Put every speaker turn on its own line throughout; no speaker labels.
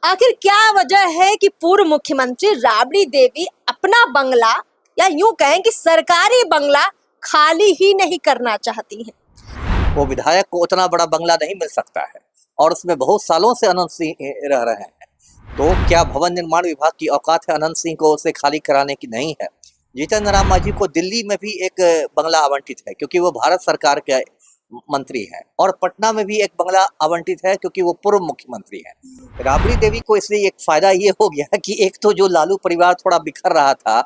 आखिर क्या वजह है कि पूर्व मुख्यमंत्री राबड़ी देवी अपना बंगला या यूं कहें कि सरकारी बंगला खाली ही नहीं करना चाहती हैं।
वो विधायक को उतना बड़ा बंगला नहीं मिल सकता है और उसमें बहुत सालों से अनंत सिंह रह रहे हैं। तो क्या भवन निर्माण विभाग की औकात है अनंत सिंह को उसे खाली कराने की? नहीं है। जीतन राम मांझी को दिल्ली में भी एक बंगला आवंटित है क्योंकि वो भारत सरकार के मंत्री हैं, और पटना में भी एक बंगला आवंटित है क्योंकि वो पूर्व मुख्यमंत्री हैं। राबड़ी देवी को इसलिए एक फायदा ये हो गया कि एक तो जो लालू परिवार थोड़ा बिखर रहा था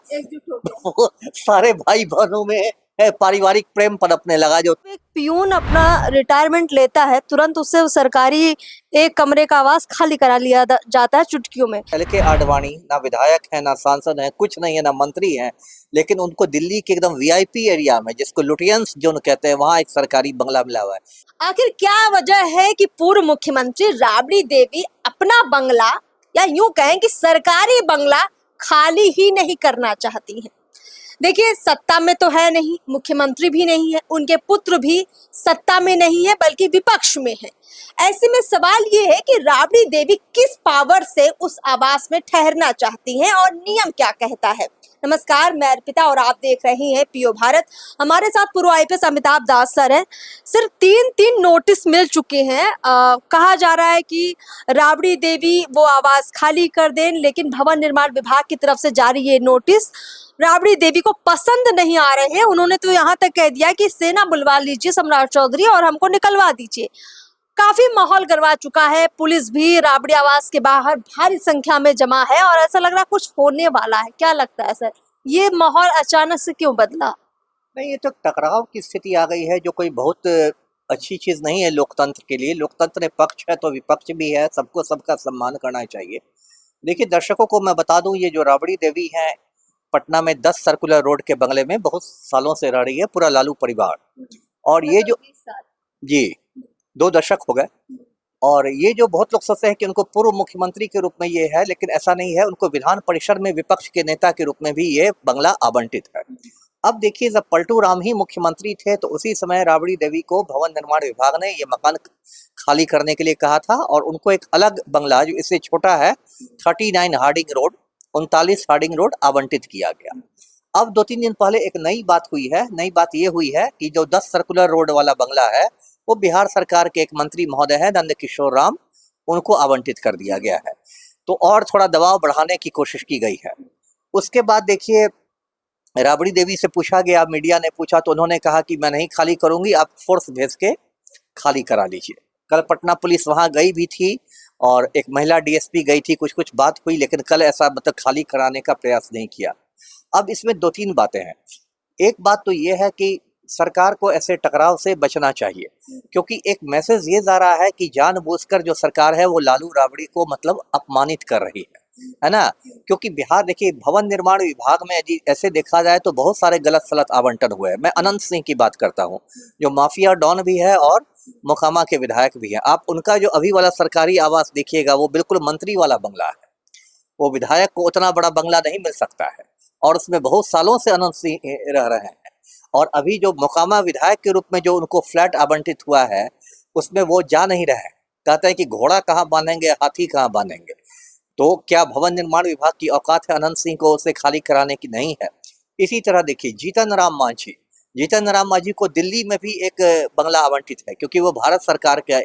वो सारे भाई बहनों में पारिवारिक प्रेम पनपने लगा। जो
एक पियून अपना रिटायरमेंट लेता है, तुरंत उससे वो सरकारी एक कमरे का आवास खाली करा लिया जाता है चुटकियों में।
LK आडवाणी ना विधायक है, ना सांसद है, कुछ नहीं है, ना मंत्री है, लेकिन उनको दिल्ली के एकदम VIP एरिया में, जिसको लुटियंस जोन कहते हैं, वहाँ एक सरकारी बंगला मिला हुआ है।
आखिर क्या वजह है कि पूर्व मुख्यमंत्री राबड़ी देवी अपना बंगला या यूं कहें कि सरकारी बंगला खाली ही नहीं करना चाहती हैं। देखिए, सत्ता में तो है नहीं, मुख्यमंत्री भी नहीं है, उनके पुत्र भी सत्ता में नहीं है बल्कि विपक्ष में है। ऐसे में सवाल ये है कि राबड़ी देवी किस पावर से उस आवास में ठहरना चाहती हैं और नियम क्या कहता है। नमस्कार, मैं अर्पिता और आप देख रहे हैं PO भारत। हमारे साथ पूर्व IPS अमिताभ दास सर हैं। सिर्फ तीन नोटिस मिल चुके हैं। कहा जा रहा है कि राबड़ी देवी वो आवास खाली कर दें, लेकिन भवन निर्माण विभाग की तरफ से जारी ये नोटिस राबड़ी देवी को पसंद नहीं आ रहे हैं। उन्होंने तो यहाँ तक कह दिया कि सेना बुलवा लीजिए सम्राट चौधरी और हमको निकलवा दीजिए। काफी माहौल गरमा चुका है। पुलिस भी राबड़ी आवास के बाहर भारी संख्या में जमा है और ऐसा लग रहा है कुछ होने वाला है। क्या लगता है सर, ये माहौल अचानक से क्यों बदला?
नहीं, ये तो टकराव की स्थिति आ गई है, जो कोई बहुत अच्छी चीज नहीं है लोकतंत्र के लिए। लोकतंत्र में पक्ष है तो विपक्ष भी है, सबको सबका सम्मान करना चाहिए। देखिए, दर्शकों को मैं बता दूं, ये जो राबड़ी देवी है पटना में 10 सर्कुलर रोड के बंगले में बहुत सालों से रह रही है, पूरा लालू परिवार। और ये जो जी 2 दशक हो गए, और ये जो बहुत लोग सोचते हैं कि उनको पूर्व मुख्यमंत्री के रूप में ये है, लेकिन ऐसा नहीं है। उनको विधान परिषद में विपक्ष के नेता के रूप में भी ये बंगला आवंटित है। अब देखिए, जब पलटू राम ही मुख्यमंत्री थे तो उसी समय राबड़ी देवी को भवन निर्माण विभाग ने ये मकान खाली करने के लिए कहा था, और उनको एक अलग बंगला जो इससे छोटा है 39 हार्डिंग रोड 39 हार्डिंग रोड आवंटित किया गया। अब 2-3 दिन पहले एक नई बात हुई है। नई बात ये हुई है कि जो 10 सर्कुलर रोड वाला बंगला है वो बिहार सरकार के एक मंत्री महोदय है नंद किशोर राम, उनको आवंटित कर दिया गया है। तो और थोड़ा दबाव बढ़ाने की कोशिश की गई है। उसके बाद देखिए, राबड़ी देवी से पूछा गया, मीडिया ने पूछा तो उन्होंने कहा कि मैं नहीं खाली करूंगी, आप फोर्स भेज के खाली करा लीजिए। कल पटना पुलिस वहां गई भी थी और एक महिला DSP गई थी, कुछ बात हुई, लेकिन कल ऐसा मतलब खाली कराने का प्रयास नहीं किया। अब इसमें 2-3 बातें हैं। एक बात तो ये है कि सरकार को ऐसे टकराव से बचना चाहिए, क्योंकि एक मैसेज ये जा रहा है कि जानबूझकर जो सरकार है वो लालू राबड़ी को मतलब अपमानित कर रही है ना। क्योंकि बिहार, देखिए, भवन निर्माण विभाग में यदि ऐसे देखा जाए तो बहुत सारे गलत सलत आवंटन हुए हैं। मैं अनंत सिंह की बात करता हूँ, जो माफिया डॉन भी है और मोकामा के विधायक भी हैं। आप उनका जो अभी वाला सरकारी आवास देखिएगा, वो बिल्कुल मंत्री वाला बंगला है। वो विधायक को उतना बड़ा बंगला नहीं मिल सकता है, और उसमें बहुत सालों से अनंत सिंह रह रहे हैं। और अभी जो मोकामा विधायक के रूप में जो उनको फ्लैट आवंटित हुआ है, उसमें वो जा नहीं रहे। कहते हैं कि घोड़ा कहाँ बांधेंगे, हाथी कहाँ बांधेंगे। तो क्या भवन निर्माण विभाग की औकात है अनंत सिंह को उसे खाली कराने की? नहीं है। इसी तरह देखिए, जीतन राम मांझी को दिल्ली में भी एक बंगला आवंटित है क्योंकि वो भारत सरकार के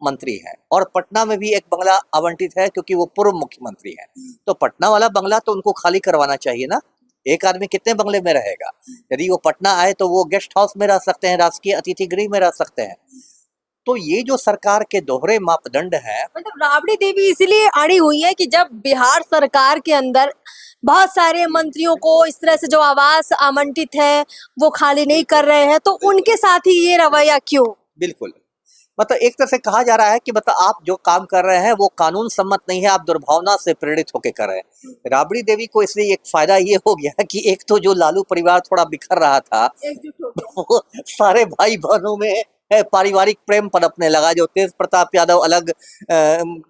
मंत्री हैं, और पटना में भी एक बंगला आवंटित है क्योंकि वो पूर्व मुख्यमंत्री हैं। तो पटना वाला बंगला तो उनको खाली करवाना चाहिए ना। एक आदमी कितने बंगले में रहेगा? यदि वो पटना आए तो वो गेस्ट हाउस में रह सकते हैं, राजकीय अतिथि गृह में रह सकते हैं। तो ये जो सरकार के दोहरे मापदंड है,
मतलब राबड़ी देवी इसीलिए अड़ी हुई है कि जब बिहार सरकार के अंदर बहुत सारे मंत्रियों को इस तरह से जो आवास आवंटित है वो खाली नहीं कर रहे हैं, तो उनके साथ ही ये रवैया क्यों?
बिल्कुल, मतलब एक तरह से कहा जा रहा है कि मतलब आप जो काम कर रहे हैं वो कानून सम्मत नहीं है, आप दुर्भावना से प्रेरित होकर कर रहे हैं। राबड़ी देवी को इसलिए एक फायदा ये हो गया कि एक तो जो लालू परिवार थोड़ा बिखर रहा था वो सारे भाई बहनों में पारिवारिक प्रेम पनपने लगा। जो तेज प्रताप यादव अलग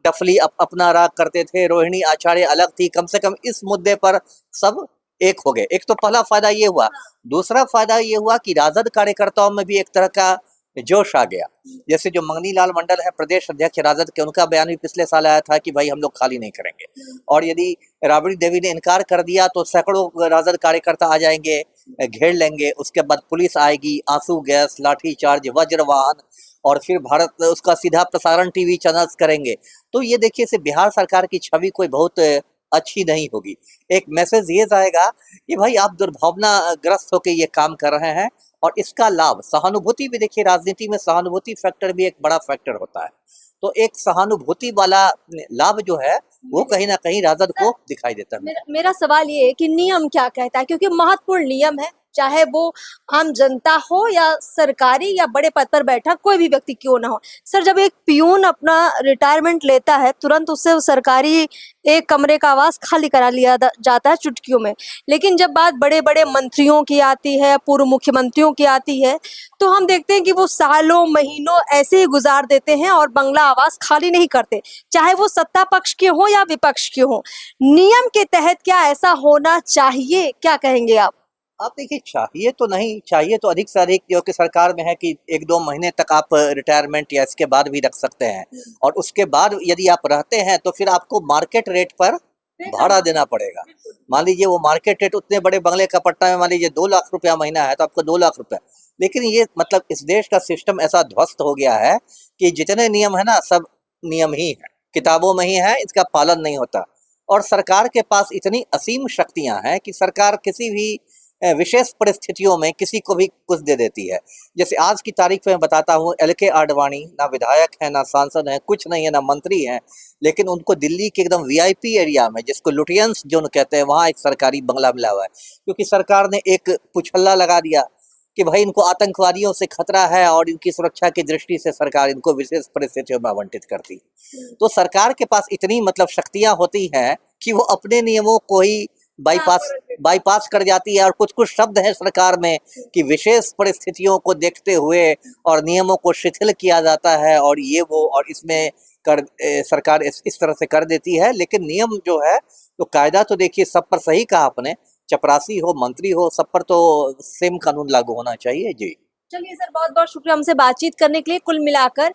डफली अपना राग करते थे, रोहिणी आचार्य अलग थी, कम से कम इस मुद्दे पर सब एक हो गए। एक तो पहला फायदा ये हुआ। दूसरा फायदा ये हुआ कि राजद कार्यकर्ताओं में भी एक तरह का जोश आ गया। जैसे जो मंगनी लाल मंडल है प्रदेश अध्यक्ष राजद के, उनका बयान भी पिछले साल आया था कि भाई हम लोग खाली नहीं करेंगे, और यदि राबड़ी देवी ने इनकार कर दिया तो सैकड़ों राजद कार्यकर्ता आ जाएंगे, घेर लेंगे, उसके बाद पुलिस आएगी, आंसू गैस, लाठी चार्ज, वज्र वाहन, और फिर भारत उसका सीधा प्रसारण टीवी चैनल्स करेंगे। तो ये देखिए से बिहार सरकार की छवि कोई बहुत अच्छी नहीं होगी। एक मैसेज ये जाएगा कि भाई आप दुर्भावनाग्रस्त होकर ये काम कर रहे हैं, और इसका लाभ सहानुभूति भी, देखिए राजनीति में सहानुभूति फैक्टर भी एक बड़ा फैक्टर होता है, तो एक सहानुभूति वाला लाभ जो है वो कहीं ना कहीं राजद को दिखाई देता है।
मेरा सवाल ये है कि नियम क्या कहता है, क्योंकि महत्वपूर्ण नियम है, चाहे वो आम जनता हो या सरकारी या बड़े पद पर बैठा कोई भी व्यक्ति क्यों ना हो। सर, जब एक पियून अपना रिटायरमेंट लेता है तुरंत उससे सरकारी एक कमरे का आवास खाली करा लिया जाता है चुटकियों में, लेकिन जब बात बड़े बड़े मंत्रियों की आती है, पूर्व मुख्यमंत्रियों की आती है, तो हम देखते हैं कि वो सालों महीनों ऐसे ही गुजार देते हैं और बंगला आवास खाली नहीं करते, चाहे वो सत्ता पक्ष के हो या विपक्ष के हो। नियम के तहत क्या ऐसा होना चाहिए, क्या कहेंगे आप?
आप देखिए, चाहिए तो नहीं, चाहिए तो अधिक से अधिक जो कि सरकार में है कि 1-2 महीने तक आप रिटायरमेंट या इसके बाद भी रख सकते हैं, और उसके बाद यदि आप रहते हैं तो फिर आपको मार्केट रेट पर भाड़ा देना पड़ेगा। मान लीजिए वो मार्केट रेट उतने बड़े बंगले का पट्टा में मान लीजिए 2 लाख रुपया महीना है, तो आपको 2 लाख रुपया। लेकिन ये मतलब इस देश का सिस्टम ऐसा ध्वस्त हो गया है कि जितने नियम है ना, सब नियम ही है, किताबों में ही है, इसका पालन नहीं होता। और सरकार के पास इतनी असीम शक्तियां हैं कि सरकार किसी भी विशेष परिस्थितियों में किसी को भी कुछ दे देती है। जैसे आज की तारीख में बताता हूँ, LK आडवाणी ना विधायक है, ना सांसद है, कुछ नहीं है, ना मंत्री है, लेकिन उनको दिल्ली के एकदम VIP एरिया में, जिसको लुटियंस जोन कहते हैं, वहाँ एक सरकारी बंगला मिला हुआ है, क्योंकि सरकार ने एक पुछल्ला लगा दिया कि भाई इनको आतंकवादियों से खतरा है और इनकी सुरक्षा की दृष्टि से सरकार इनको विशेष परिस्थितियों में आवंटित करती। तो सरकार के पास इतनी मतलब शक्तियां होती हैं कि वो अपने नियमों को ही बाईपास कर जाती है। और कुछ कुछ शब्द है सरकार में कि विशेष परिस्थितियों को देखते हुए और नियमों को शिथिल किया जाता है, और ये वो, और इसमें सरकार इस तरह से कर देती है। लेकिन नियम जो है तो कायदा तो देखिए सब पर, सही कहा आपने, चपरासी हो, मंत्री हो, सब पर तो सेम कानून लागू होना चाहिए। जी
चलिए सर, बहुत बहुत शुक्रिया हमसे बातचीत करने के लिए। कुल मिलाकर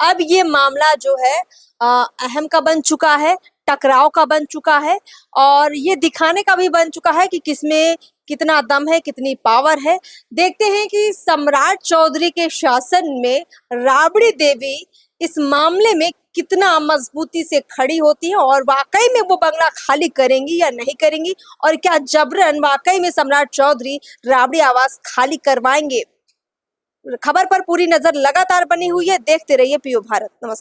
अब ये मामला जो है अहम का बन चुका है, टकराव का बन चुका है, और ये दिखाने का भी बन चुका है कि किसमें कितना दम है, कितनी पावर है। देखते हैं कि सम्राट चौधरी के शासन में राबड़ी देवी इस मामले में कितना मजबूती से खड़ी होती है, और वाकई में वो बंगला खाली करेंगी या नहीं करेंगी, और क्या जबरन वाकई में सम्राट चौधरी राबड़ी आवास खाली करवाएंगे। खबर पर पूरी नजर लगातार बनी हुई है, देखते रहिए PO भारत। नमस्कार।